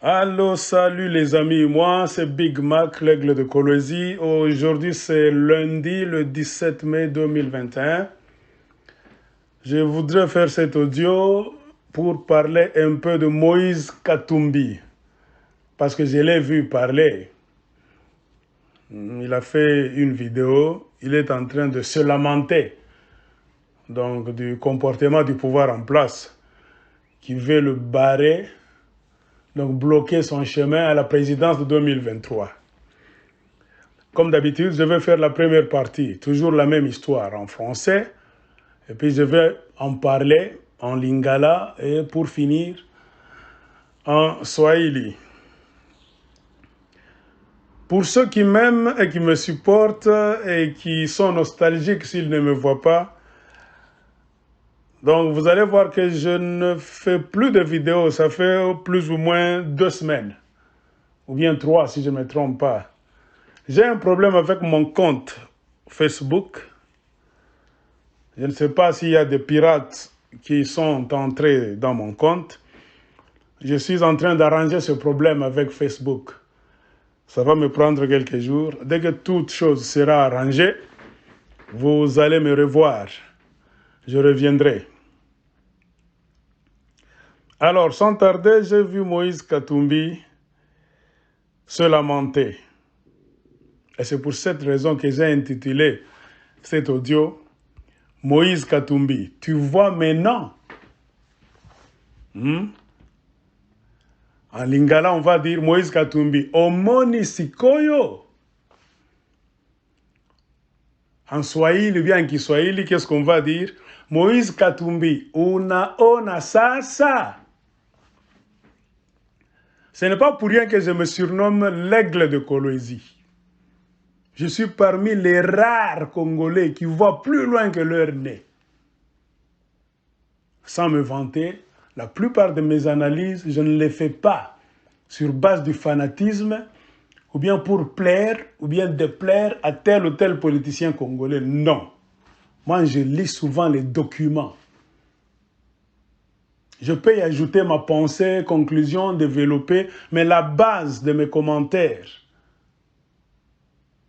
Allô, salut les amis, moi c'est Big Mac, l'aigle de Colosie. Aujourd'hui c'est lundi, le 17 mai 2021. Je voudrais faire cet audio pour parler un peu de Moïse Katumbi, parce que je l'ai vu parler. Il a fait une vidéo, il est en train de se lamenter donc, du comportement du pouvoir en place, qui veut le barrer, donc bloquer son chemin à la présidence de 2023. Comme d'habitude, je vais faire la première partie, toujours la même histoire en français, et puis je vais en parler en lingala, et pour finir, en swahili. Pour ceux qui m'aiment et qui me supportent et qui sont nostalgiques s'ils ne me voient pas, donc vous allez voir que je ne fais plus de vidéos, ça fait plus ou moins 2 semaines, ou bien 3 si je ne me trompe pas. J'ai un problème avec mon compte Facebook. Je ne sais pas s'il y a des pirates qui sont entrés dans mon compte. Je suis en train d'arranger ce problème avec Facebook. Ça va me prendre quelques jours. Dès que toute chose sera arrangée, vous allez me revoir. Je reviendrai. Alors, sans tarder, j'ai vu Moïse Katumbi se lamenter. Et c'est pour cette raison que j'ai intitulé cet audio « Moïse Katumbi, tu vois maintenant ?» En lingala, on va dire Moïse Katumbi, omoni sikoyo. En swahili, bien en kiswahili, qu'est-ce qu'on va dire? Moïse Katumbi, unaona sasa. Ce n'est pas pour rien que je me surnomme l'aigle de Colosie. Je suis parmi les rares Congolais qui voient plus loin que leur nez. Sans me vanter, la plupart de mes analyses, je ne les fais pas sur base du fanatisme, ou bien pour plaire, ou bien déplaire à tel ou tel politicien congolais. Non. Moi, je lis souvent les documents. Je peux y ajouter ma pensée, conclusion, développer, mais la base de mes commentaires,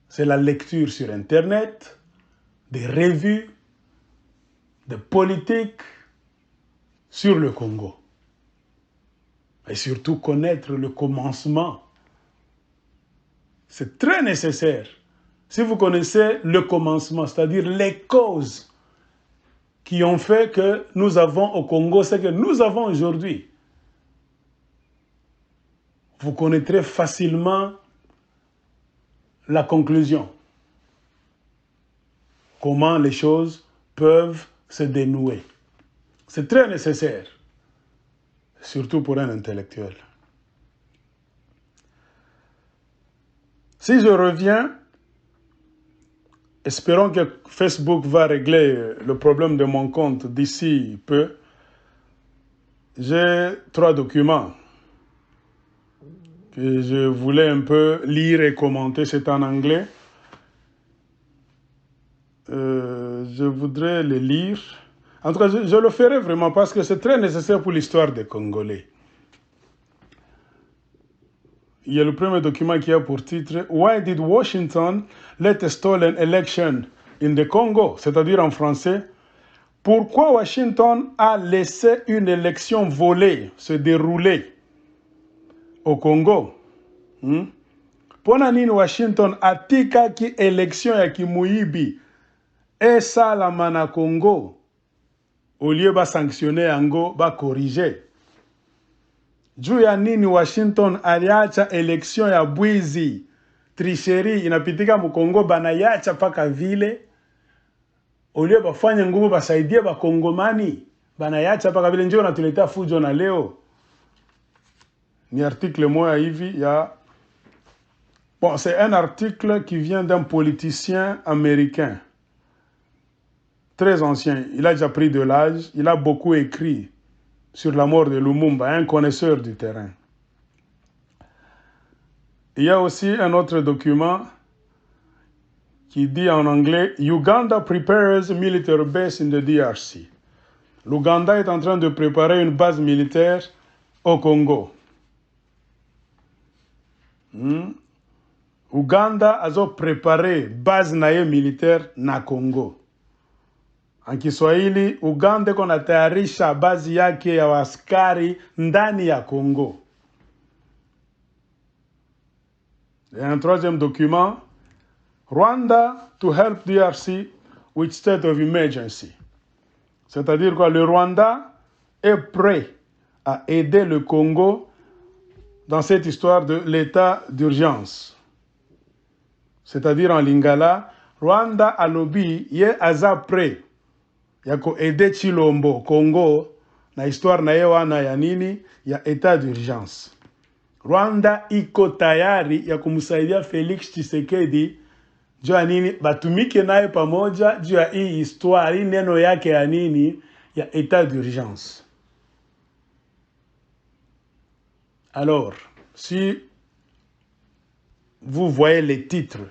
c'est la lecture sur Internet, des revues, des politiques sur le Congo. Et surtout connaître le commencement. C'est très nécessaire. Si vous connaissez le commencement, c'est-à-dire les causes qui ont fait que nous avons au Congo ce que nous avons aujourd'hui, vous connaîtrez facilement la conclusion. Comment les choses peuvent se dénouer. C'est très nécessaire, surtout pour un intellectuel. Si je reviens, espérons que Facebook va régler le problème de mon compte d'ici peu. J'ai 3 documents que je voulais un peu lire et commenter. C'est en anglais. Je voudrais les lire. En tout cas, je le ferai vraiment parce que c'est très nécessaire pour l'histoire des Congolais. Il y a le premier document qui a pour titre « Why did Washington let a stolen election in the Congo ?» C'est-à-dire en français, « Pourquoi Washington a laissé une élection volée se dérouler au Congo ?» Pona nini Washington atikaki élection ya kimuyibi esalama na Congo au lieu ba sanctionner yango ba corriger. Juu ya nini Washington aliacha election ya bwizi, tricherie inapitika mu Congo banayacha paka vile au lieu bafanye nguvu basaidie ba Kongomani banayacha paka vile njoo natuletea fujo na leo. Ni article moja hivi ya bon, c'est un article qui vient d'un politicien américain très ancien. Il a déjà pris de l'âge, il a beaucoup écrit sur la mort de Lumumba, un connaisseur du terrain. Il y a aussi un autre document qui dit en anglais « Uganda prepares military base in the DRC ». L'Ouganda est en train de préparer une base militaire au Congo. Uganda a préparé base naye militaire na Congo. En Kiswahili, Uganda kunatayarisha base yake ya askari ndani ya Congo. Et un troisième document, Rwanda to help DRC with state of emergency. C'est-à-dire que le Rwanda est prêt à aider le Congo dans cette histoire de l'état d'urgence. C'est-à-dire en Lingala, Rwanda a lobby ye aza prêt ya ko aider Chilombo, Congo, na histoire na yewana ya nini ya état d'urgence. Rwanda iko tayari ya kumsaidia Felix Tshisekedi juu ya nini batumike naye pamoja juu ya hii histoire, hii neno yake ya nini ya état d'urgence. Alors, si vous voyez les titres,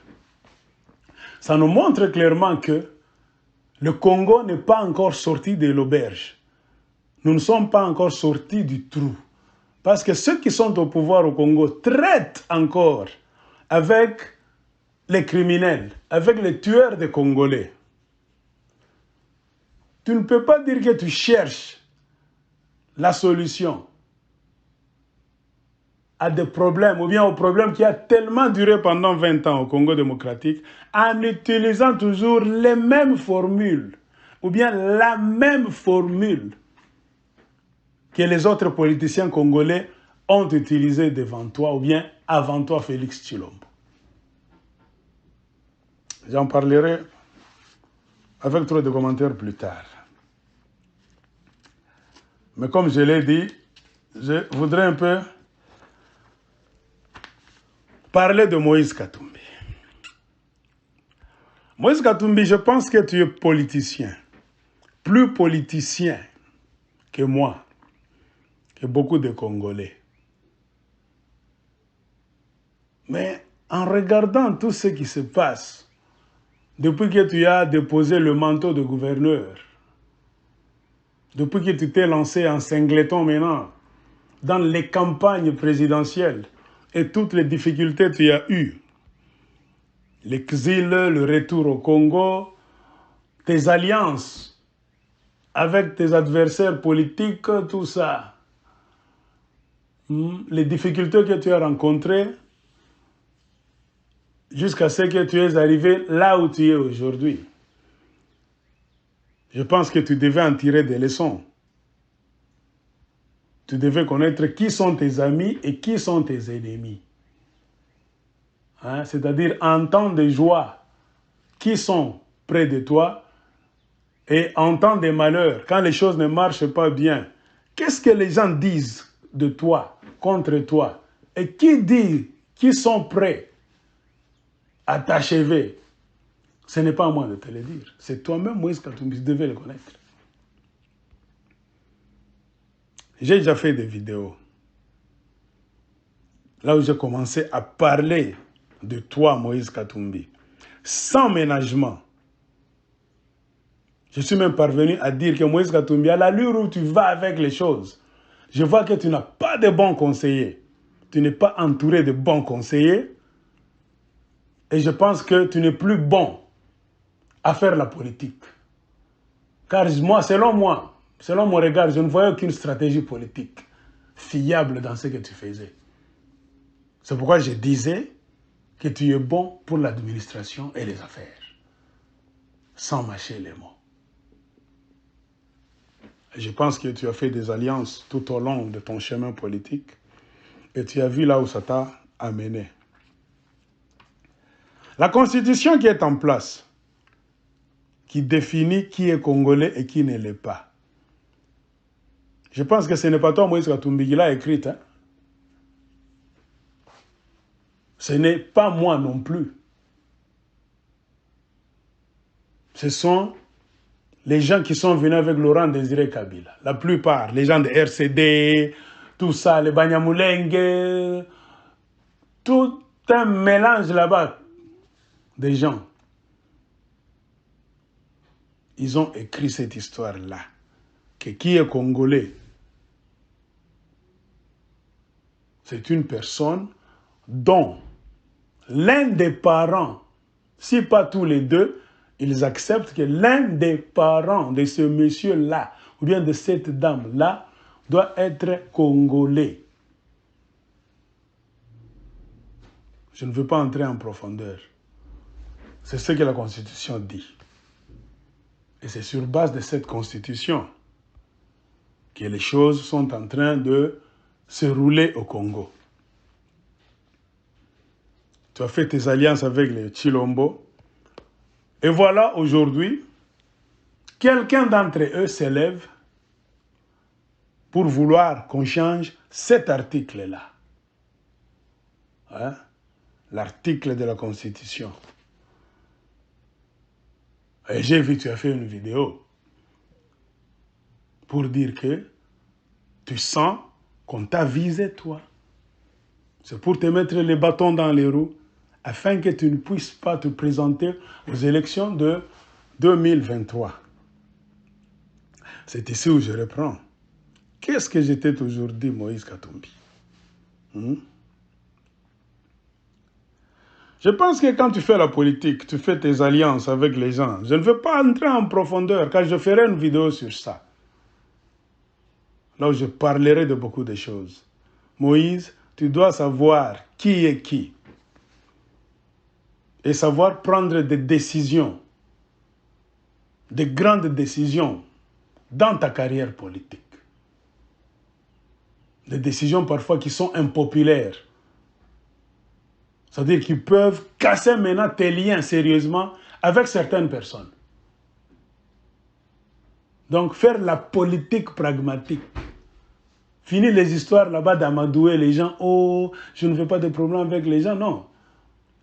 ça nous montre clairement que le Congo n'est pas encore sorti de l'auberge. Nous ne sommes pas encore sortis du trou. Parce que ceux qui sont au pouvoir au Congo traitent encore avec les criminels, avec les tueurs de Congolais. Tu ne peux pas dire que tu cherches la solution à des problèmes, ou bien au problème qui a tellement duré pendant 20 ans au Congo démocratique, en utilisant toujours les mêmes formules, ou bien la même formule que les autres politiciens congolais ont utilisé devant toi, ou bien avant toi, Félix Tshilombo. J'en parlerai avec trop de commentaires plus tard. Mais comme je l'ai dit, je voudrais un peu parler de Moïse Katumbi. Moïse Katumbi, je pense que tu es politicien. Plus politicien que moi, que beaucoup de Congolais. Mais en regardant tout ce qui se passe, depuis que tu as déposé le manteau de gouverneur, depuis que tu t'es lancé en singleton maintenant, dans les campagnes présidentielles, et toutes les difficultés que tu as eues, l'exil, le retour au Congo, tes alliances avec tes adversaires politiques, tout ça, les difficultés que tu as rencontrées, jusqu'à ce que tu es arrivé là où tu es aujourd'hui. Je pense que tu devais en tirer des leçons. Tu devais connaître qui sont tes amis et qui sont tes ennemis. Hein? C'est-à-dire en temps de joie, qui sont près de toi, et en temps de malheur, quand les choses ne marchent pas bien, qu'est-ce que les gens disent de toi, contre toi? Et qui dit qu'ils sont prêts à t'achever? Ce n'est pas à moi de te le dire. C'est toi-même, Moïse Katumbi, tu devais le connaître. J'ai déjà fait des vidéos. Là où j'ai commencé à parler de toi, Moïse Katumbi, sans ménagement. Je suis même parvenu à dire que Moïse Katumbi, à l'allure où tu vas avec les choses, je vois que tu n'as pas de bons conseillers. Tu n'es pas entouré de bons conseillers. Et je pense que tu n'es plus bon à faire la politique. Car moi, selon mon regard, je ne voyais aucune stratégie politique fiable dans ce que tu faisais. C'est pourquoi je disais que tu es bon pour l'administration et les affaires, sans mâcher les mots. Et je pense que tu as fait des alliances tout au long de ton chemin politique et tu as vu là où ça t'a amené. La constitution qui est en place, qui définit qui est congolais et qui ne l'est pas. Je pense que ce n'est pas toi, Moïse Katumbi, qui l'a écrite. Hein? Ce n'est pas moi non plus. Ce sont les gens qui sont venus avec Laurent Désiré Kabila. La plupart, les gens de RCD, tout ça, les Banyamulenge, tout un mélange là-bas des gens. Ils ont écrit cette histoire-là. Que qui est congolais? C'est une personne dont l'un des parents, si pas tous les deux, ils acceptent que l'un des parents de ce monsieur-là, ou bien de cette dame-là, doit être congolais. Je ne veux pas entrer en profondeur. C'est ce que la Constitution dit. Et c'est sur base de cette Constitution que les choses sont en train de se rouler au Congo. Tu as fait tes alliances avec les Chilombo. Et voilà, aujourd'hui, quelqu'un d'entre eux s'élève pour vouloir qu'on change cet article-là. Hein? L'article de la Constitution. Et j'ai vu que tu as fait une vidéo pour dire que tu sens qu'on t'a visé, toi. C'est pour te mettre les bâtons dans les roues afin que tu ne puisses pas te présenter aux élections de 2023. C'est ici où je reprends. Qu'est-ce que je t'ai toujours dit, Moïse Katumbi? Je pense que quand tu fais la politique, tu fais tes alliances avec les gens. Je ne veux pas entrer en profondeur, car je ferai une vidéo sur ça. Là où je parlerai de beaucoup de choses. Moïse, tu dois savoir qui est qui. Et savoir prendre des décisions. Des grandes décisions dans ta carrière politique. Des décisions parfois qui sont impopulaires. C'est-à-dire qu'ils peuvent casser maintenant tes liens sérieusement avec certaines personnes. Donc faire la politique pragmatique. Fini les histoires là-bas d'amadouer les gens. Oh, je ne veux pas de problème avec les gens. Non.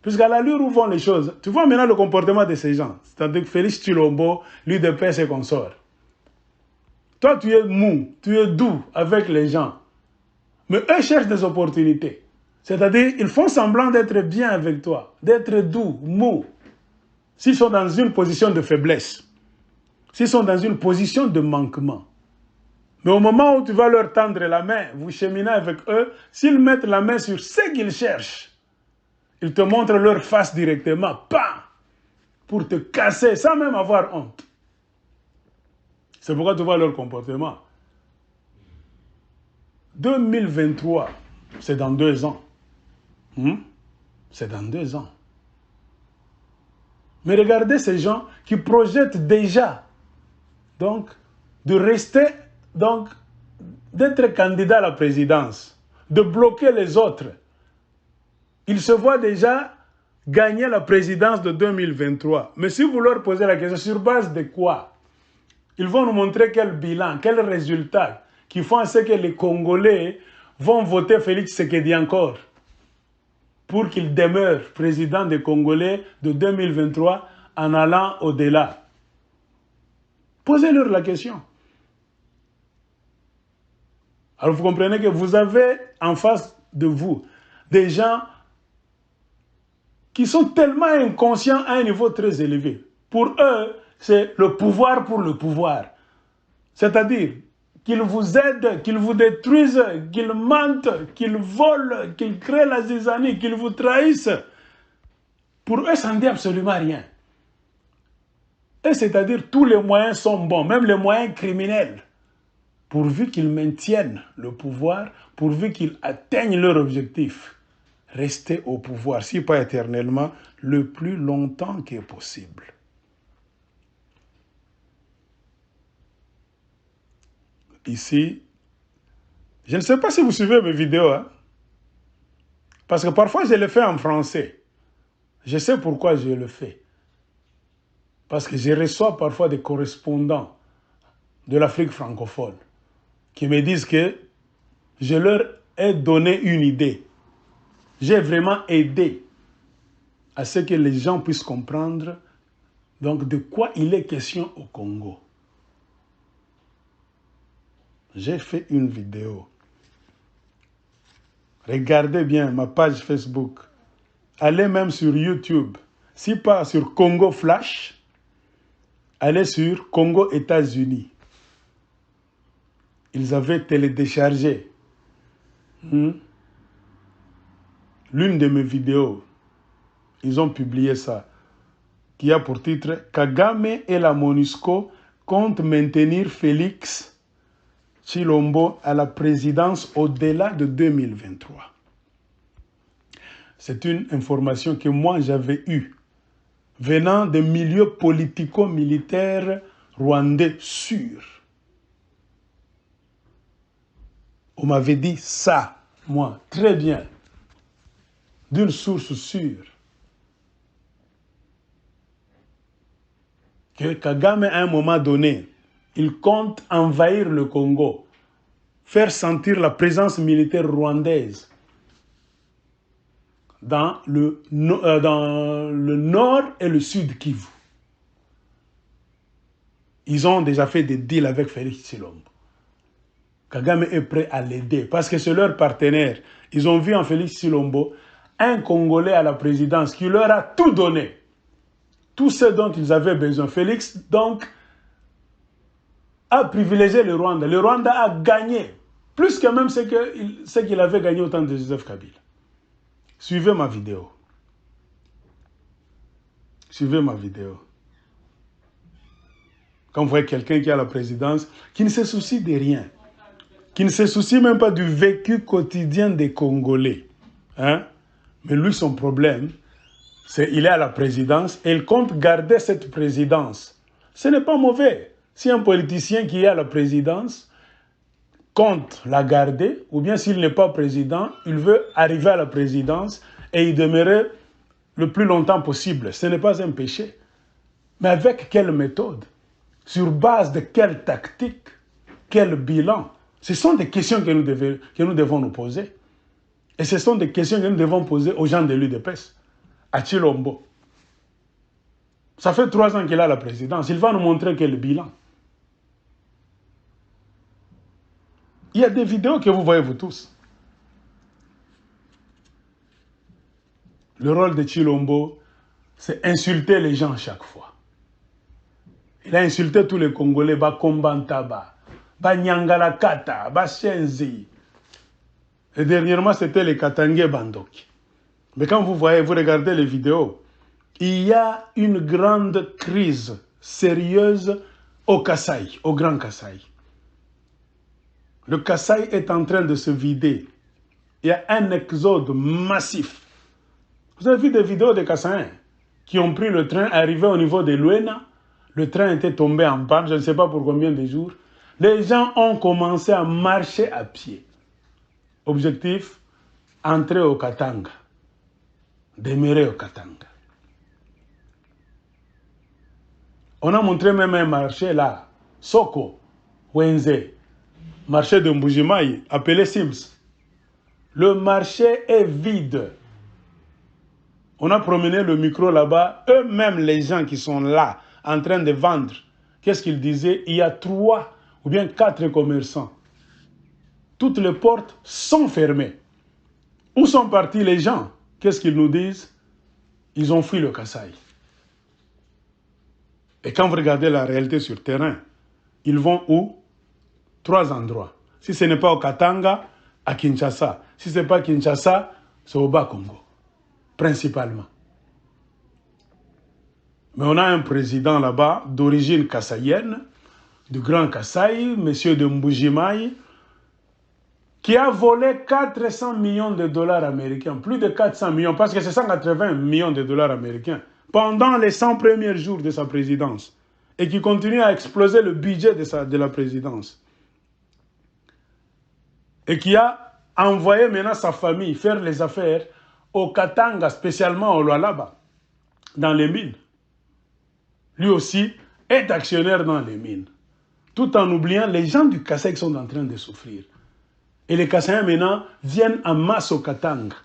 Puisqu'à l'allure où vont les choses, tu vois maintenant le comportement de ces gens. C'est-à-dire que Félix Chilombo, l'UDPS et consorts. Toi, tu es mou, tu es doux avec les gens. Mais eux cherchent des opportunités. C'est-à-dire, ils font semblant d'être bien avec toi, d'être doux, mou. S'ils sont dans une position de faiblesse, s'ils sont dans une position de manquement. Mais au moment où tu vas leur tendre la main, vous cheminez avec eux, s'ils mettent la main sur ce qu'ils cherchent, ils te montrent leur face directement, bam, pour te casser sans même avoir honte. C'est pourquoi tu vois leur comportement. 2023, c'est dans 2 ans. C'est dans 2 ans. Mais regardez ces gens qui projettent déjà, donc, de rester, donc, d'être candidat à la présidence, de bloquer les autres. Ils se voient déjà gagner la présidence de 2023. Mais si vous leur posez la question, sur base de quoi? Ils vont nous montrer quel bilan, quel résultat, qui font en sorte que les Congolais vont voter Félix Tshisekedi encore, pour qu'il demeure président des Congolais de 2023 en allant au-delà. Posez-leur la question. Alors vous comprenez que vous avez en face de vous des gens qui sont tellement inconscients à un niveau très élevé. Pour eux, c'est le pouvoir pour le pouvoir. C'est-à-dire qu'ils vous aident, qu'ils vous détruisent, qu'ils mentent, qu'ils volent, qu'ils créent la zizanie, qu'ils vous trahissent. Pour eux, ça ne dit absolument rien. Et c'est-à-dire tous les moyens sont bons, même les moyens criminels, pourvu qu'ils maintiennent le pouvoir, pourvu qu'ils atteignent leur objectif. Rester au pouvoir, si pas éternellement, le plus longtemps que possible. Ici, je ne sais pas si vous suivez mes vidéos, hein? Parce que parfois je le fais en français. Je sais pourquoi je le fais. Parce que je reçois parfois des correspondants de l'Afrique francophone qui me disent que je leur ai donné une idée. J'ai vraiment aidé à ce que les gens puissent comprendre donc de quoi il est question au Congo. J'ai fait une vidéo. Regardez bien ma page Facebook. Allez même sur YouTube. Si pas sur Congo Flash, allez sur Congo États-Unis. Ils avaient téléchargé l'une de mes vidéos, ils ont publié ça, qui a pour titre « Kagame et la MONUSCO comptent maintenir Félix Tshilombo à la présidence au-delà de 2023 ». C'est une information que moi j'avais eue, venant des milieux politico-militaires rwandais sûrs. On m'avait dit ça, moi, très bien, d'une source sûre, que Kagame, à un moment donné, il compte envahir le Congo, faire sentir la présence militaire rwandaise dans le nord et le sud Kivu. Ils ont déjà fait des deals avec Félix Tshilombo. Kagame est prêt à l'aider parce que c'est leur partenaire. Ils ont vu en Félix Tshilombo un Congolais à la présidence qui leur a tout donné. Tout ce dont ils avaient besoin. Félix, donc, a privilégié le Rwanda. Le Rwanda a gagné, plus que même ce qu'il avait gagné au temps de Joseph Kabila. Suivez ma vidéo. Suivez ma vidéo. Quand vous voyez quelqu'un qui a la présidence, qui ne se soucie de rien, qui ne se soucie même pas du vécu quotidien des Congolais. Hein? Mais lui, son problème, c'est qu'il est à la présidence et il compte garder cette présidence. Ce n'est pas mauvais. Si un politicien qui est à la présidence compte la garder, ou bien s'il n'est pas président, il veut arriver à la présidence et y demeurer le plus longtemps possible. Ce n'est pas un péché. Mais avec quelle méthode? Sur base de quelle tactique? Quel bilan? Ce sont des questions que nous devons nous poser. Et ce sont des questions que nous devons poser aux gens de l'UDPS, à Tshilombo. Ça fait 3 ans qu'il a la présidence. Il va nous montrer quel bilan. Il y a des vidéos que vous voyez vous tous. Le rôle de Tshilombo, c'est insulter les gens chaque fois. Il a insulté tous les Congolais, Kombantaba, Nyangalakata, Shenzi. Et dernièrement, c'était les Katangé Bandoki. Mais quand vous voyez, vous regardez les vidéos, il y a une grande crise sérieuse au Kasaï, au Grand Kasaï. Le Kasaï est en train de se vider. Il y a un exode massif. Vous avez vu des vidéos de Kassaïens qui ont pris le train, arrivé au niveau de Luena. Le train était tombé en panne, je ne sais pas pour combien de jours. Les gens ont commencé à marcher à pied. Objectif, entrer au Katanga. Demeurer au Katanga. On a montré même un marché là, Soko, Wenze, marché de Mbujimayi, appelé Sims. Le marché est vide. On a promené le micro là-bas. Eux-mêmes, les gens qui sont là, en train de vendre, qu'est-ce qu'ils disaient? Il y a 3 ou bien 4 commerçants. Toutes les portes sont fermées. Où sont partis les gens? Qu'est-ce qu'ils nous disent? Ils ont fui le Kasaï. Et quand vous regardez la réalité sur terrain, ils vont où? 3 endroits. Si ce n'est pas au Katanga, à Kinshasa. Si ce n'est pas Kinshasa, c'est au Bas-Congo, principalement. Mais on a un président là-bas, d'origine kassaïenne, du Grand Kasaï, monsieur de Mbujimayi, qui a volé 400 millions de dollars américains, plus de 400 millions, parce que c'est 180 millions de dollars américains, pendant les 100 premiers jours de sa présidence, et qui continue à exploser le budget de la présidence. Et qui a envoyé maintenant sa famille faire les affaires au Katanga, spécialement au Lualaba, dans les mines. Lui aussi est actionnaire dans les mines. Tout en oubliant les gens du Kasaï qui sont en train de souffrir. Et les Kassaïens maintenant viennent en masse au Katanga.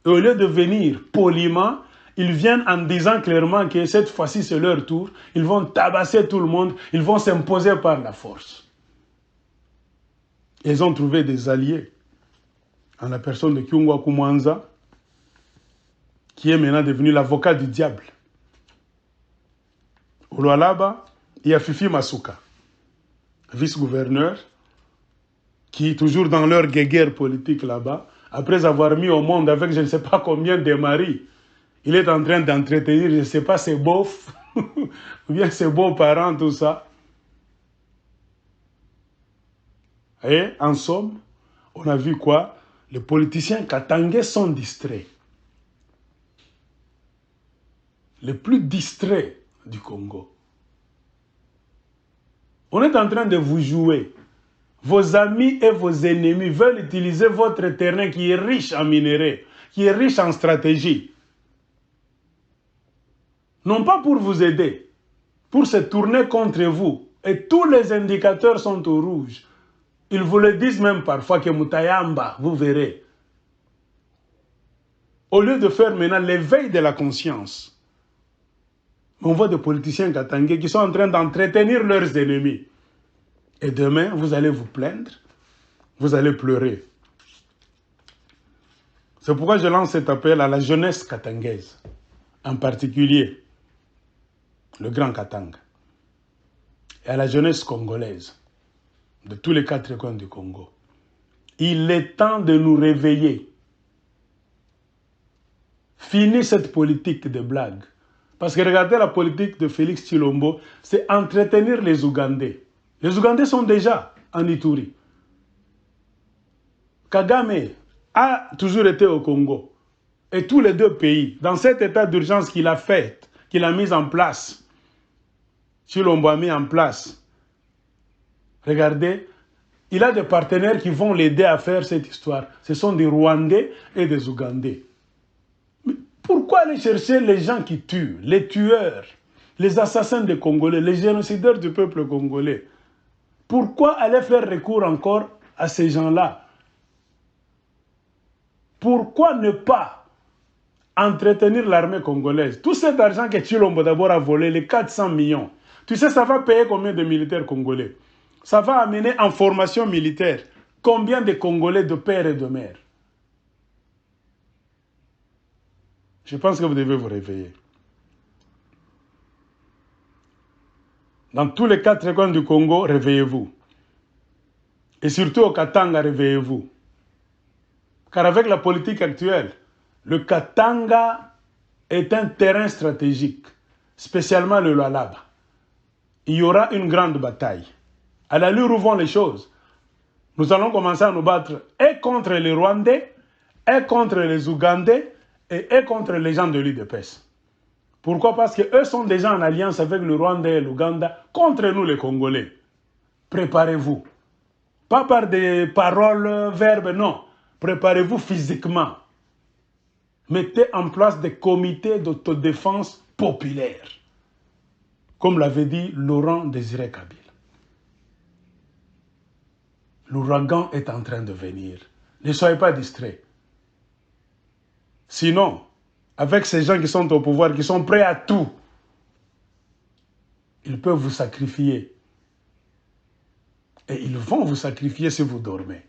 Et au lieu de venir poliment, ils viennent en disant clairement que cette fois-ci c'est leur tour. Ils vont tabasser tout le monde. Ils vont s'imposer par la force. Ils ont trouvé des alliés en la personne de Kyungwa Kumwanza, qui est maintenant devenu l'avocat du diable. Au Lualaba, il y a Fifi Masuka, vice-gouverneur, qui, toujours dans leur guéguerre politique là-bas, après avoir mis au monde avec je ne sais pas combien de maris, il est en train d'entretenir, je ne sais pas, ses beaufs, ou bien ses beaux-parents, tout ça. Et en somme, on a vu quoi? Les politiciens katangais sont distraits. Les plus distraits du Congo. On est en train de vous jouer. Vos amis et vos ennemis veulent utiliser votre terrain qui est riche en minerais, qui est riche en stratégie. Non pas pour vous aider, pour se tourner contre vous. Et tous les indicateurs sont au rouge. Ils vous le disent même parfois que Moutayamba, vous verrez. Au lieu de faire maintenant l'éveil de la conscience, on voit des politiciens katangais qui sont en train d'entretenir leurs ennemis. Et demain, vous allez vous plaindre, vous allez pleurer. C'est pourquoi je lance cet appel à la jeunesse katangaise, en particulier le Grand Katanga, et à la jeunesse congolaise, de tous les 4 coins du Congo. Il est temps de nous réveiller. Fini cette politique de blague. Parce que regardez la politique de Félix Tshilombo, c'est entretenir les Ougandais. Les Ougandais sont déjà en Ituri. Kagame a toujours été au Congo. Et tous les 2 pays, dans cet état d'urgence qu'il a fait, qu'il a mis en place, Tshilombo a mis en place, regardez, il a des partenaires qui vont l'aider à faire cette histoire. Ce sont des Rwandais et des Ougandais. Mais pourquoi aller chercher les gens qui tuent, les tueurs, les assassins des Congolais, les génocideurs du peuple congolais? Pourquoi aller faire recours encore à ces gens-là? Pourquoi ne pas entretenir l'armée congolaise? Tout cet argent que Tshilombo d'abord a volé, les 400 millions, tu sais, ça va payer combien de militaires congolais? Ça va amener en formation militaire combien de Congolais de père et de mère? Je pense que vous devez vous réveiller. Dans tous les 4 coins du Congo, réveillez-vous. Et surtout au Katanga, réveillez-vous. Car avec la politique actuelle, le Katanga est un terrain stratégique, spécialement le Lualaba. Il y aura une grande bataille. À l'allure où vont les choses, nous allons commencer à nous battre et contre les Rwandais, et contre les Ougandais, et contre les gens de l'UDPS. Pourquoi? Parce qu'eux sont déjà en alliance avec le Rwanda et l'Ouganda contre nous les Congolais. Préparez-vous. Pas par des paroles, verbes, non. Préparez-vous physiquement. Mettez en place des comités d'autodéfense populaire. Comme l'avait dit Laurent Désiré Kabila. L'ouragan est en train de venir. Ne soyez pas distraits. Sinon, avec ces gens qui sont au pouvoir, qui sont prêts à tout, ils peuvent vous sacrifier. Et ils vont vous sacrifier si vous dormez.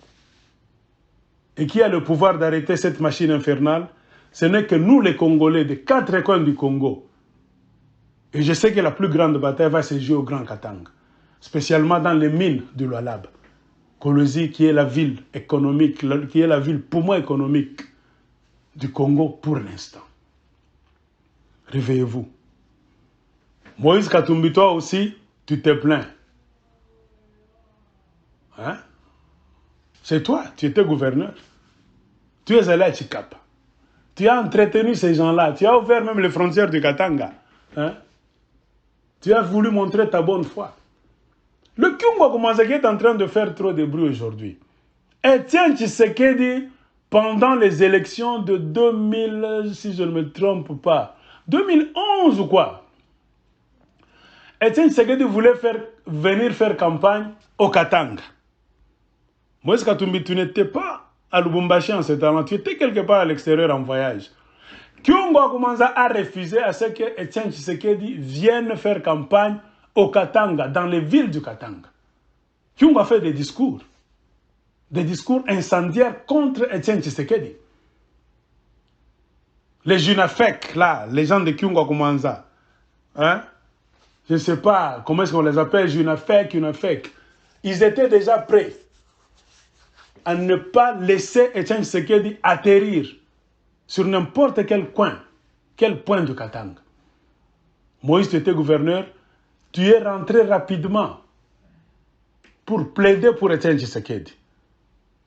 Et qui a le pouvoir d'arrêter cette machine infernale? Ce n'est que nous les Congolais des 4 coins du Congo. Et je sais que la plus grande bataille va se jouer au Grand Katanga, spécialement dans les mines du Lualaba. Kolwezi, qui est la ville économique, qui est la ville poumon économique du Congo pour l'instant. Réveillez-vous. Moïse Katumbi, toi aussi, tu te plains. Hein? C'est toi, tu étais gouverneur. Tu es allé à Chikapa. Tu as entretenu ces gens-là. Tu as ouvert même les frontières du Katanga. Hein? Tu as voulu montrer ta bonne foi. Le Kyungwa Kumazaki est en train de faire trop de bruit aujourd'hui. Etienne Tshisekedi, pendant les élections de 2000, si je ne me trompe pas, 2011 ou quoi, Etienne Tshisekedi voulait venir faire campagne au Katanga. Moïse Katumbi, tu n'étais pas à Lubumbashi en ce temps-là, tu étais quelque part à l'extérieur en voyage. Kyungwa Kumanza a refusé à ce que Etienne Tshisekedi vienne faire campagne au Katanga, dans les villes du Katanga. Kyungwa a fait des discours incendiaires contre Etienne Tshisekedi. Les Junafek, là, les gens de Kyungwa Kumanza, hein? Je ne sais pas comment est-ce qu'on les appelle, Junafek, ils étaient déjà prêts. à ne pas laisser Etienne Tshisekedi atterrir sur n'importe quel coin, quel point de Katanga. Moïse, tu étais gouverneur, tu es rentré rapidement pour plaider pour Etienne Tshisekedi.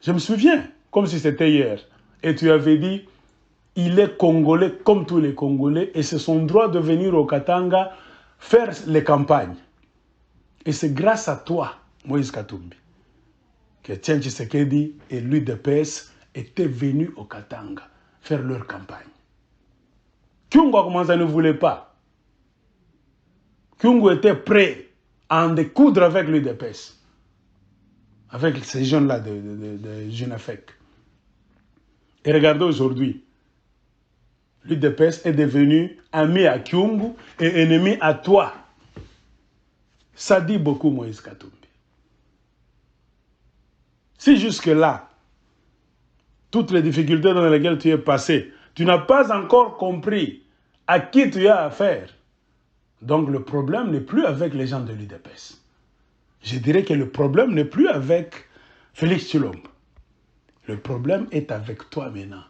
Je me souviens, comme si c'était hier, et tu avais dit, il est congolais comme tous les Congolais, et c'est son droit de venir au Katanga faire les campagnes. Et c'est grâce à toi, Moïse Katumbi, que Etienne Tshisekedi et l'UDPS étaient venus au Katanga faire leur campagne. Kyungu a commencé à ne voulait pas. Kyungu était prêt à en découdre avec l'UDPS, avec ces jeunes-là de Junafec. Et regardez aujourd'hui, l'UDPS est devenu ami à Kyungu et ennemi à toi. Ça dit beaucoup, Moïse Katumbi. Si jusque-là, toutes les difficultés dans lesquelles tu es passé, tu n'as pas encore compris à qui tu as affaire, donc le problème n'est plus avec les gens de l'UDPS. Je dirais que le problème n'est plus avec Félix Tshilombo. Le problème est avec toi maintenant.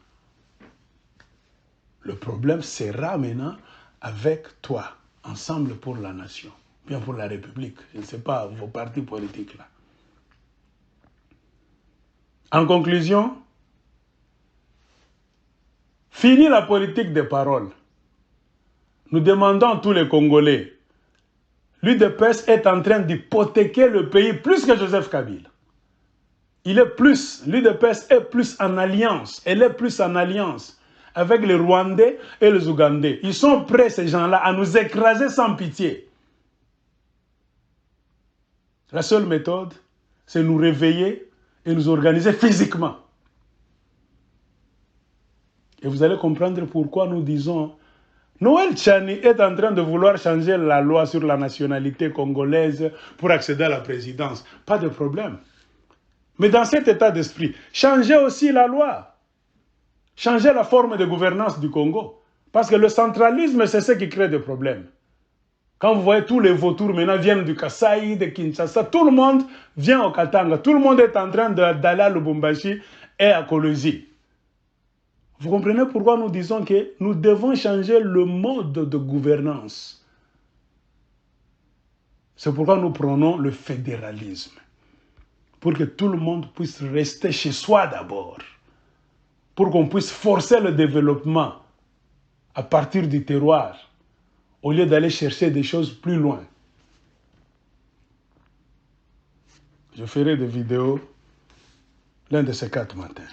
Le problème sera maintenant avec toi, ensemble pour la nation, bien pour la République. Je ne sais pas, vos partis politiques là. En conclusion, fini la politique des paroles. Nous demandons à tous les Congolais, l'UDPS est en train d'hypothéquer le pays plus que Joseph Kabila. L'UDPS est plus en alliance, elle est plus en alliance avec les Rwandais et les Ougandais. Ils sont prêts, ces gens-là, à nous écraser sans pitié. La seule méthode, c'est nous réveiller et nous organiser physiquement. Et vous allez comprendre pourquoi nous disons Noël Tchani est en train de vouloir changer la loi sur la nationalité congolaise pour accéder à la présidence. Pas de problème. Mais dans cet état d'esprit, changez aussi la loi. Changez la forme de gouvernance du Congo. Parce que le centralisme, c'est ce qui crée des problèmes. Quand vous voyez tous les vautours maintenant viennent du Kasaï, de Kinshasa, tout le monde vient au Katanga. Tout le monde est en train d'aller à Lubumbashi et à Kolwezi. Vous comprenez pourquoi nous disons que nous devons changer le mode de gouvernance. C'est pourquoi nous prenons le fédéralisme. Pour que tout le monde puisse rester chez soi d'abord. Pour qu'on puisse forcer le développement à partir du terroir, au lieu d'aller chercher des choses plus loin. Je ferai des vidéos l'un de ces 4 matins.